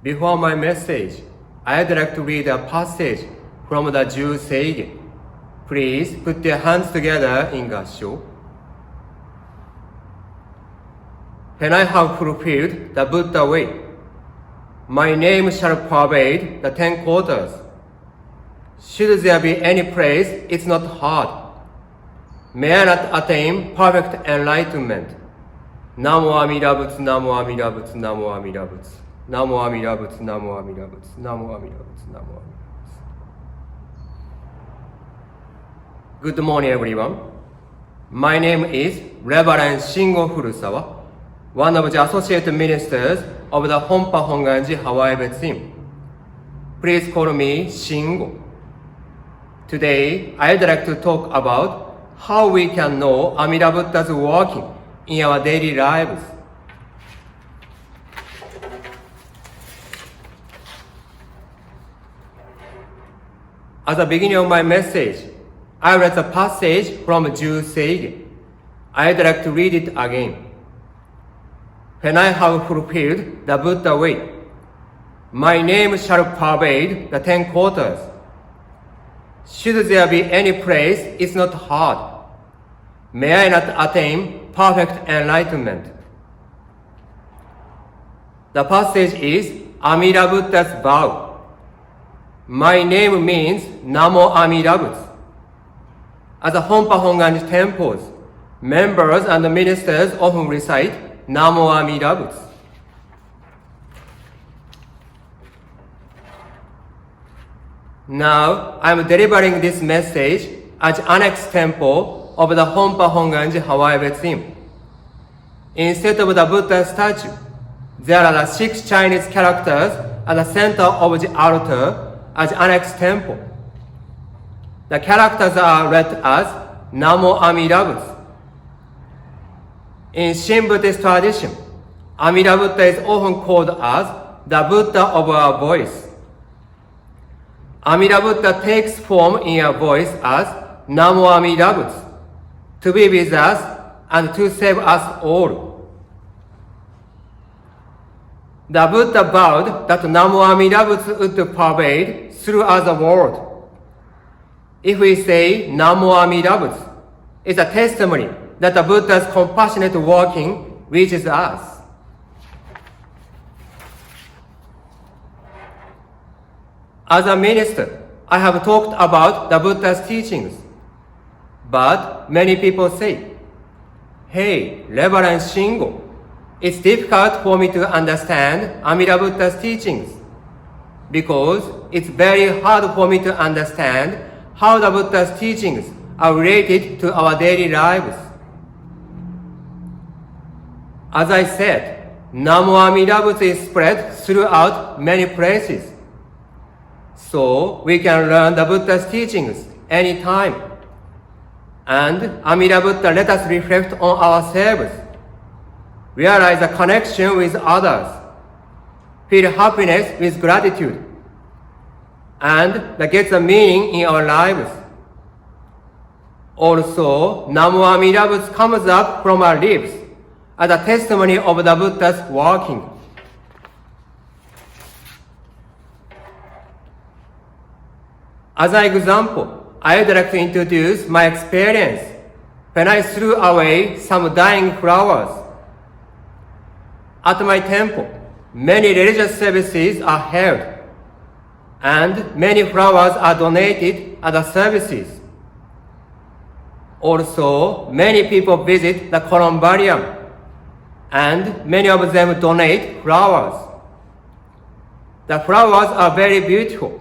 Before my message, I'd like to read a passage from the Jew saying. Please put your hands together in gassho. When I have fulfilled the Buddha way, my name shall pervade the 10 quarters. Should there be any place, it's not hard. May I not attain perfect enlightenment. Namo Amida Butsu, Namo Amida Butsu, Namo Amida Butsu. Namo Amida Butsu, Namo Amida Butsu, Namo Amida Butsu, Namo Amida Butsu. Good morning, everyone. My name is Reverend Shingo Furusawa, one of the associate ministers of the Honpa Hongwanji Hawaii Betsuin. Please call me Shingo. Today, I'd like to talk about how we can know Amida Buddha's working in our daily lives. At the beginning of my message, I read the passage from Jew saying. I'd like to read it again. When I have fulfilled the Buddha way, my name shall pervade the 10 quarters. Should there be any place, it's not hard. May I not attain perfect enlightenment. The passage is Amida Buddha's vow. My name means Namo Amida Butsu. At the Honpa Hongwanji temples, members and ministers often recite Namo Amida Butsu. Now, I'm delivering this message at Annex Temple of the Honpa Hongwanji Hawaii Betsuin. Instead of the Buddha statue, there are 6 Chinese characters at the center of the altar at Annex Temple. The characters are read as Namo Amida Butsu. In Shin Buddhist tradition, Amida Buddha is often called as the Buddha of our voice. Amida Buddha takes form in our voice as Namo Amida Butsu, to be with us and to save us all. The Buddha vowed that Namo Amida Butsu would pervade throughout the world. If we say Namo Amida Butsu, it's a testimony that the Buddha's compassionate working reaches us. As a minister, I have talked about the Buddha's teachings, but many people say, "Hey, Reverend Shingo, it's difficult for me to understand Amida Buddha's teachings because it's very hard for me to understand how the Buddha's teachings are related to our daily lives." As I said, Namo Amida Butsu is spread throughout many places. So we can learn the Buddha's teachings anytime. And Amida Buddha let us reflect on ourselves, realize the connection with others, feel happiness with gratitude, and get the meaning in our lives. Also, Namo Amida Butsu comes up from our lips as a testimony of the Buddha's working. As an example, I would like to introduce my experience when I threw away some dying flowers. At my temple, many religious services are held, and many flowers are donated at the services. Also, many people visit the columbarium, and many of them donate flowers. The flowers are very beautiful,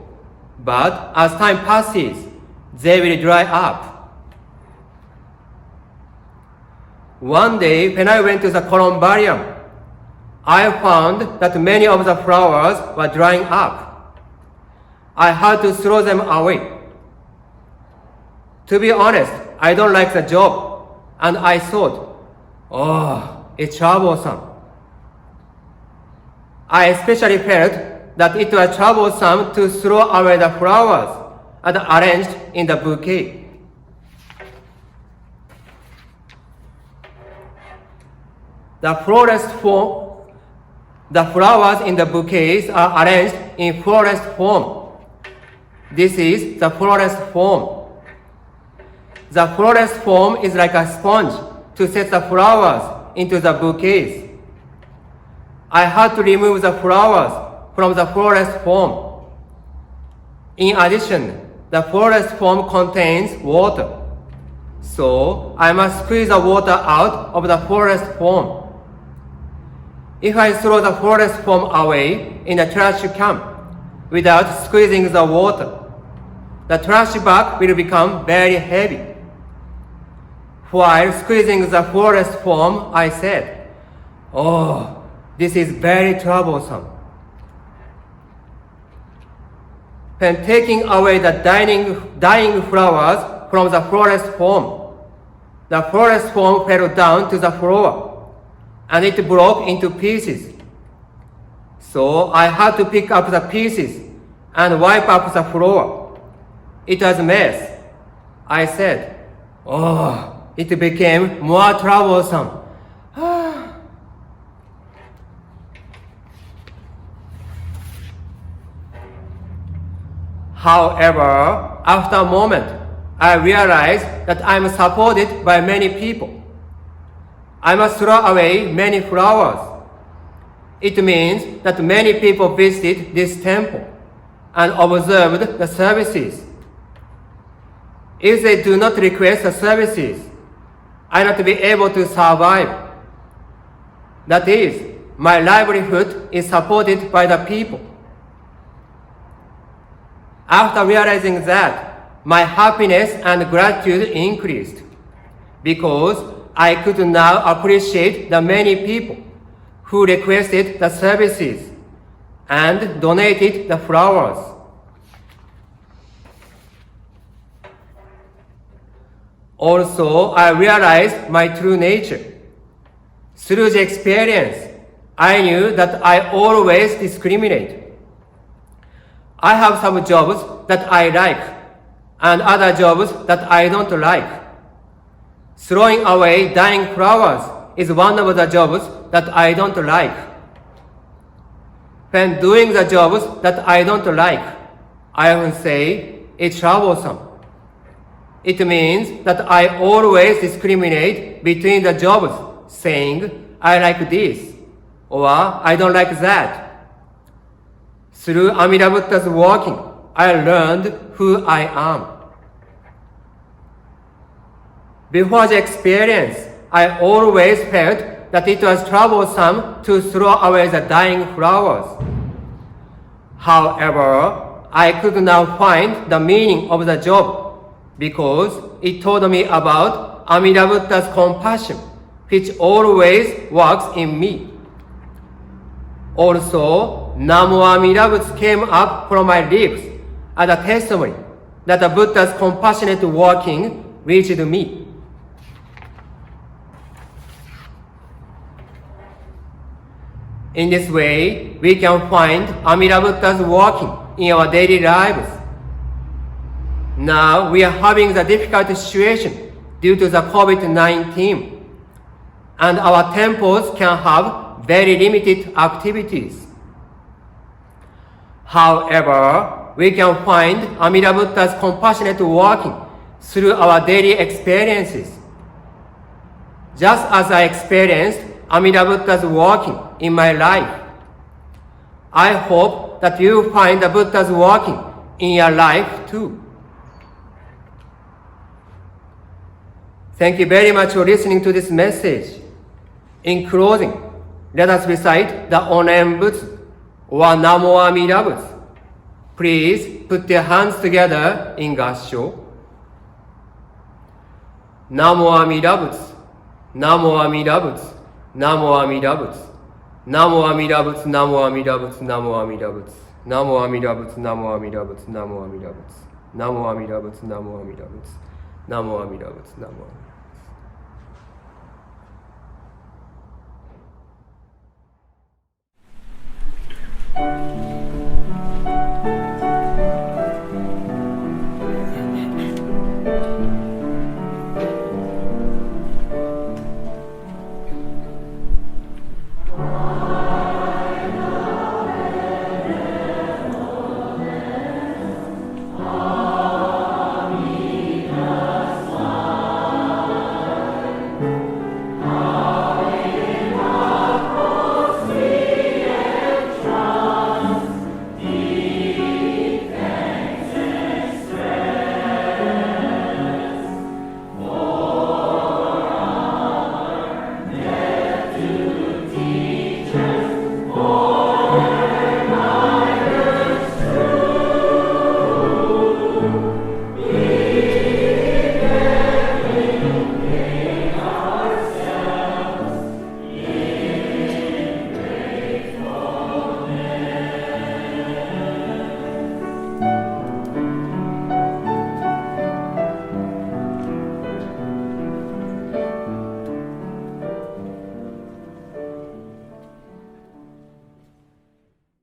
but as time passes, they will dry up. One day, when I went to the columbarium, I found that many of the flowers were drying up. I had to throw them away. To be honest, I don't like the job, and I thought, oh, it's troublesome. I especially felt that it was troublesome to throw away the flowers and arranged in the bouquet. The florist The flowers in the bouquets are arranged in florist form. This is the florist form. The florist form is like a sponge to set the flowers into the bouquets. I had to remove the flowers from the florist form. In addition, the florist form contains water. So I must squeeze the water out of the florist form. If I throw the florist form away in a trash can without squeezing the water, the trash bag will become very heavy. While squeezing the florist form, I said, "Oh, this is very troublesome." When taking away the dying flowers from the florist form, the florist form fell down to the floor, and it broke into pieces. So I had to pick up the pieces and wipe up the floor. It was a mess. I said, "Oh, it became more troublesome." However, after a moment, I realized that I'm supported by many people. I must throw away many flowers. It means that many people visited this temple and observed the services. If they do not request the services, I will not be able to survive. That is, my livelihood is supported by the people. After realizing that, my happiness and gratitude increased because I could now appreciate the many people who requested the services and donated the flowers. Also, I realized my true nature. Through the experience, I knew that I always discriminate. I have some jobs that I like and other jobs that I don't like. Throwing away dying flowers is one of the jobs that I don't like. When doing the jobs that I don't like, I often say it's troublesome. It means that I always discriminate between the jobs, saying I like this or I don't like that. Through Amida Buddha's walking, I learned who I am. Before the experience, I always felt that it was troublesome to throw away the dying flowers. However, I could now find the meaning of the job because it told me about Amida Buddha's compassion, which always works in me. Also, Namo Amida Butsu came up from my lips as a testimony that the Buddha's compassionate walking reached me. In this way, we can find Amida Buddha's walking in our daily lives. Now we are having the difficult situation due to the COVID-19, and our temples can have very limited activities. However, we can find Amida Buddha's compassionate walking through our daily experiences. Just as I experienced Amida Buddha's walking in my life, I hope that you find the Buddha's walking in your life too. Thank you very much for listening to this message. In closing, let us recite the Onen Butsu or Namo Amida Butsu. Please put your hands together in Gassho. Namo Amida Butsu, Namo Amida Butsu, Namo Amida Butsu, Namo Amida Butsu, Namo Amida Butsu, Namo Amida Butsu, Namo Amida Butsu, Namo Amida Butsu, Namo Amida Butsu, Namo Amida Butsu, Namo Amida Butsu, Namo Amida Butsu, Namo Amida Butsu.